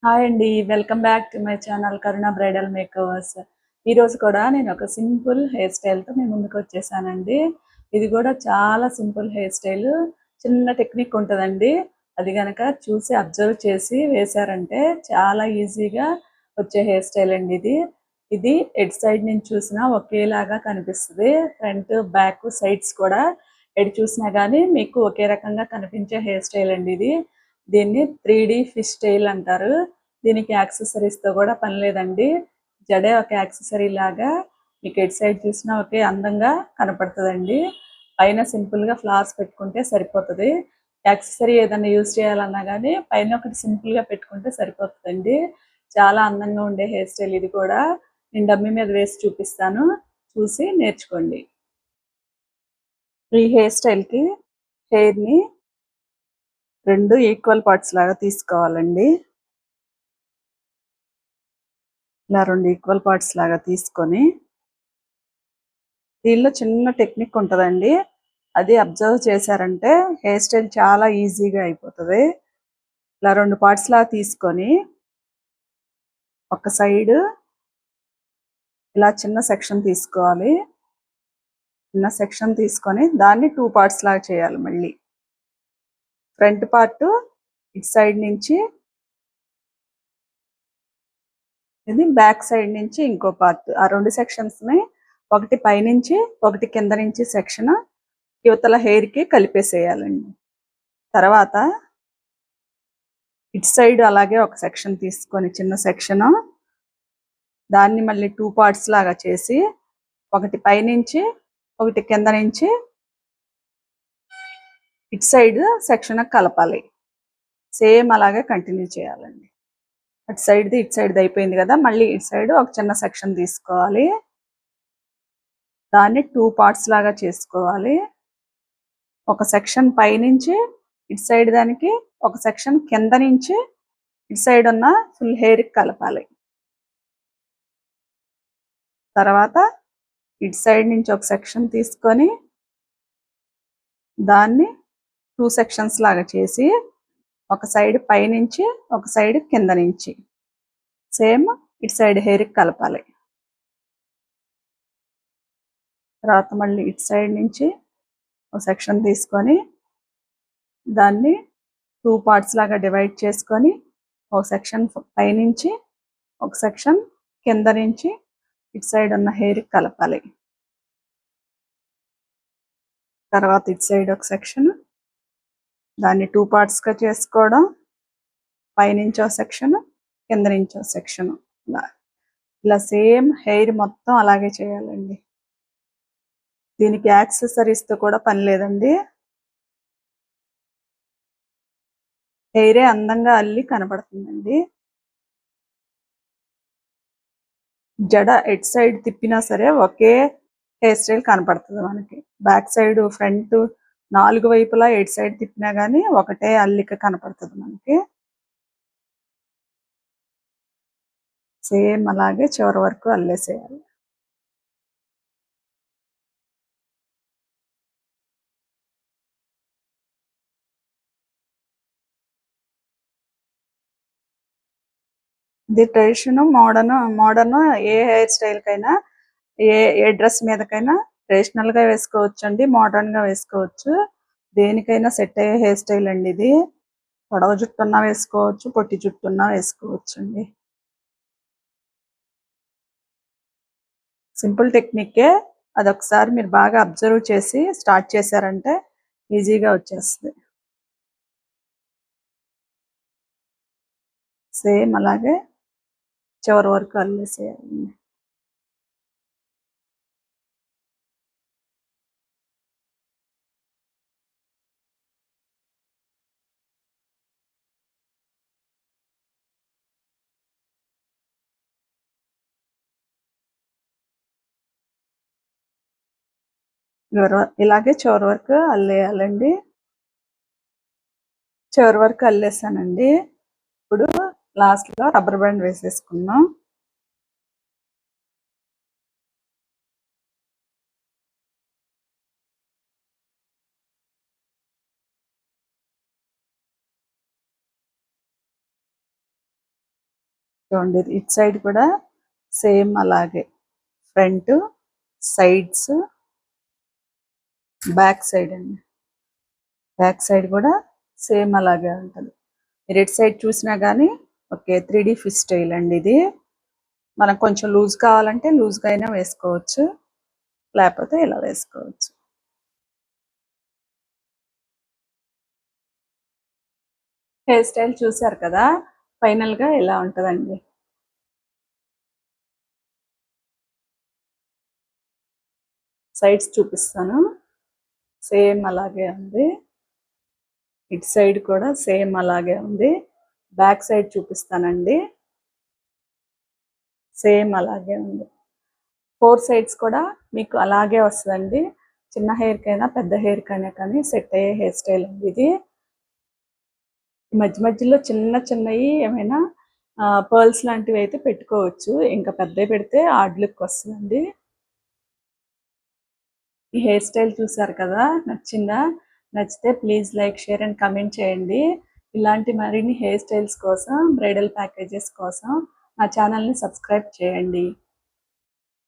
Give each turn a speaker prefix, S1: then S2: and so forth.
S1: Hi అండి. Welcome back to my channel Karuna bridal makers. ఈరోజు కూడా నేను ఒక సింపుల్ హెయిర్ స్టైల్‌తో మీ ముందుకొచ్చేసానండి. ఇది కూడా చాలా సింపుల్ హెయిర్ స్టైల్. చిన్న టెక్నిక్ ఉంటదండి. అది గనక చూసి అబ్జర్వ్ చేసి వేశారంటే చాలా ఈజీగా వచ్చే హెయిర్ స్టైల్ అండి ఇది. ఇది ఎటు సైడ్ నుంచి చూసినా ఒకేలాగా కనిపిస్తది. ఫ్రంట్, బ్యాక్, సైడ్స్ కూడా ఎటు చూసినా గానీ మీకు ఒకే రకంగా కనిపించే హెయిర్ స్టైల్ అండి ఇది. దీన్ని 3D ఫిష్ టెయిల్ అంటారు. దీనికి యాక్సెసరీస్‌తో కూడా పని లేదండి. జడే ఒక యాక్సెసరీ లాగా మీకు ఎటు సైడ్ చూసినా ఒకే అందంగా కనపడుతదండి. పైన సింపుల్‌గా ఫ్లవర్స్ పెట్టుకుంటే సరిపోతది. యాక్సెసరీ ఏదన్నా యూజ్ చేయాలన్నా గానీ పైన ఒకటి సింపుల్‌గా పెట్టుకుంటే సరిపోతదండి. చాలా అందంగా ఉండే హెయిర్ స్టైల్ ఇది కూడా. నేను డమ్మీ మీద వేసి చూపిస్తాను. చూసి నేర్చుకోండి. ఈ హెయిర్ స్టైల్‌కి హెయిర్‌ని 2 ఈక్వల్ పార్ట్స్ లాగా తీసుకోవాలండి. ఇలా 2 ఈక్వల్ పార్ట్స్ లాగా తీసుకొని, దీనిలో చిన్న టెక్నిక్ ఉంటదండి. అది అబ్జర్వ్ చేశారంటే హెయిర్ స్టైల్ చాలా ఈజీగా అయిపోతది. ఇలా 2 పార్ట్స్ లాగా తీసుకొని, ఒక సైడ్ ఇలా చిన్న సెక్షన్ తీసుకోవాలి. చిన్న సెక్షన్ తీసుకొని దాన్ని 2 పార్ట్స్ లాగా చేయాలి మళ్ళీ. ఫ్రంట్ పార్ట్ ఇటు సైడ్ నుంచి, ఇది బ్యాక్ సైడ్ నుంచి ఇంకో పార్ట్. ఆ 2 సెక్షన్స్‌ని ఒకటి పైనుంచి, ఒకటి కింద నుంచి సెక్షన్ యువతల హెయిర్‌కి కలిపేసేయాలండి. తర్వాత ఇటు సైడ్ అలాగే ఒక సెక్షన్ తీసుకొని చిన్న సెక్షను, దాన్ని మళ్ళీ 2 పార్ట్స్ లాగా చేసి, ఒకటి పైనుంచి, ఒకటి కింద నుంచి ఇటు సైడ్ సెక్షన్ కలపాలి. సేమ్ అలాగే కంటిన్యూ చేయాలండి. అటు సైడ్‌ది, ఇటు సైడ్‌ది అయిపోయింది కదా! మళ్ళీ ఇటు సైడ్ ఒక చిన్న సెక్షన్ తీసుకోవాలి. దాన్ని 2 పార్ట్స్ లాగా చేసుకోవాలి. ఒక సెక్షన్ పైనుంచి ఇటు సైడ్ దానికి, ఒక సెక్షన్ కింద నుంచి ఇటు సైడ్ ఉన్న ఫుల్ హెయిర్‌కి కలపాలి. తర్వాత ఇటు సైడ్ నుంచి ఒక సెక్షన్ తీసుకొని, దాన్ని 2 సెక్షన్స్ లాగా చేసి, ఒక సైడ్ పైనుంచి, ఒక సైడ్ కింద నుంచి సేమ్ ఇటు సైడ్ హెయిర్‌కి కలపాలి. తర్వాత మళ్ళీ ఇటు సైడ్ నుంచి ఒక సెక్షన్ తీసుకొని, దాన్ని 2 పార్ట్స్ లాగా డివైడ్ చేసుకొని, ఒక సెక్షన్ పైనుంచి, ఒక సెక్షన్ కింద నుంచి ఇటు సైడ్ ఉన్న హెయిర్‌కి కలపాలి. తర్వాత ఇటు సైడ్ ఒక సెక్షన్, దాన్ని 2 పార్ట్స్‌గా చేసుకోవడం. పైనుంచి ఒక సెక్షన్, కింద నుంచి ఒక సెక్షన్. ఇలా ఇలా సేమ్ హెయిర్ మొత్తం అలాగే చేయాలండి. దీనికి యాక్సెసరీస్‌తో కూడా పని లేదండి. హెయిరే అందంగా అల్లి కనపడుతుందండి. జడ ఎటు సైడ్ తిప్పినా సరే ఒకే హెయిర్ స్టైల్ కనపడుతది మనకి. బ్యాక్ సైడ్, ఫ్రంట్ 4 వైపులా ఎటు సైడ్ తిప్పినా గానీ ఒకటే అల్లిక కనపడుతది మనకి. సేమ్ అలాగే చివరి వరకు అల్లేసేయాలి. ఇది ట్రెడిషను, మోడర్ను ఏ హెయిర్ స్టైల్‌కైనా, ఏ ఏ డ్రెస్ మీదకైనా ట్రెడిషనల్‌గా వేసుకోవచ్చండి. మోడర్న్‌గా వేసుకోవచ్చు. దేనికైనా సెట్ అయ్యే హెయిర్ స్టైల్ అండి ఇది. పొడవు జుట్టున్నా వేసుకోవచ్చు. పొట్టి జుట్టున్నా వేసుకోవచ్చండి. సింపుల్ టెక్నిక్కే. అదొకసారి మీరు బాగా అబ్జర్వ్ చేసి స్టార్ట్ చేశారంటే ఈజీగా వచ్చేస్తది. సేమ్ అలాగే చివరి వరకు అల్లేసేయాలండి. ఇలాగే చివరి వరకు అల్లేయాలండి. చివరి వరకు అల్లేసానండి. ఇప్పుడు లాస్ట్‌లో రబ్బర్ బ్యాండ్ వేసేసుకుందాం. చూడండి ఇటు సైడ్ కూడా సేమ్ అలాగే ఫ్రంట్, సైడ్స్, బ్యాక్ సైడ్ అండి. బ్యాక్ సైడ్ కూడా సేమ్ అలాగే ఉంటుంది. మీరు ఎటు సైడ్ చూసినా కానీ ఓకే 3D ఫిష్ స్టైల్ అండి ఇది. మనకు కొంచెం లూజ్ కావాలంటే లూజ్గా అయినా వేసుకోవచ్చు, లేకపోతే ఇలా వేసుకోవచ్చు. హెయిర్ స్టైల్ చూసారు కదా, ఫైనల్గా ఇలా ఉంటుందండి. సైడ్స్ చూపిస్తాను, సేమ్ అలాగే ఉంది. ఇటు సైడ్ కూడా సేమ్ అలాగే ఉంది. బ్యాక్ సైడ్ చూపిస్తానండి, సేమ్ అలాగే ఉంది. 4 సైడ్స్ కూడా మీకు అలాగే వస్తుందండి. చిన్న హెయిర్కైనా పెద్ద హెయిర్కైనా కానీ సెట్ అయ్యే హెయిర్ స్టైల్ అండి ఇది. మధ్య మధ్యలో చిన్న చిన్నవి ఏమైనా పర్ల్స్ లాంటివి అయితే పెట్టుకోవచ్చు, ఇంకా పెద్దవి పెడితే ఆడ్ లుక్ వస్తుందండి. ఈ హెయిర్ స్టైల్ చూసారు కదా, నచ్చిందా? నచ్చితే please like, share and comment చేయండి. ఇలాంటి మరిన్ని హెయిర్ స్టైల్స్ కోసం, బ్రైడల్ ప్యాకేజెస్ కోసం నా ఛానల్ని సబ్స్క్రైబ్ చేయండి.